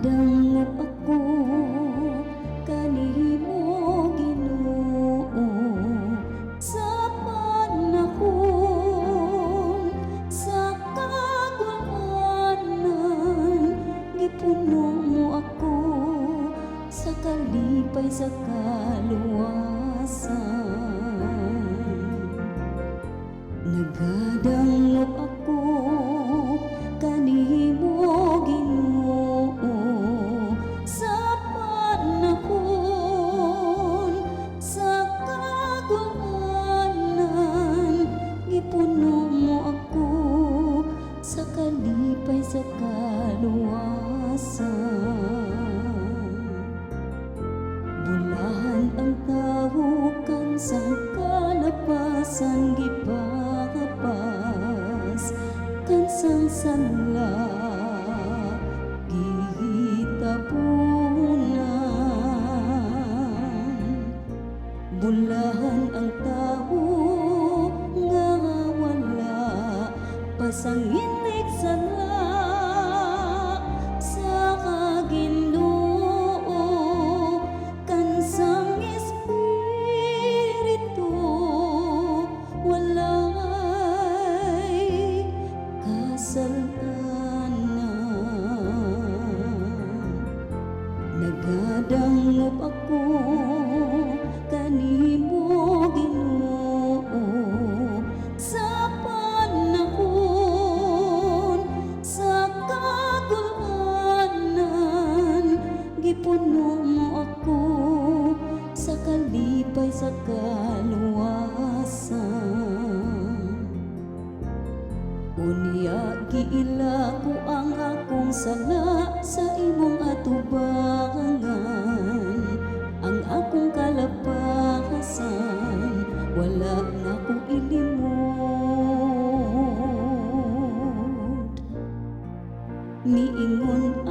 Nagadangop ako kanimo Ginoo sa panahon sa kagulanan. Gipuno mo ako sa kalipay sa kaluwasan. Nagadangop ako kanimo Ginoo sa panahon sa kagulanan. Gipuno mo ako sa kalipay sa kaluwasan. Bulahan ang tawukan sa kalapasan, gipakas kan sang sanla gihitapunan. Bulahan ang tawo nga wala pasanginig sala sa Ginoo kan sang espiritu walay kasalanan. Nagadangop ako kanimo Ginoo sa panahon sa kagulanan. Gipuno mo ako sa kalipay sa kaluwasan. Unya giila ko ang akong sala sa imong atubangan. Ang akong kalapasan wala na ko ilimot. Niingon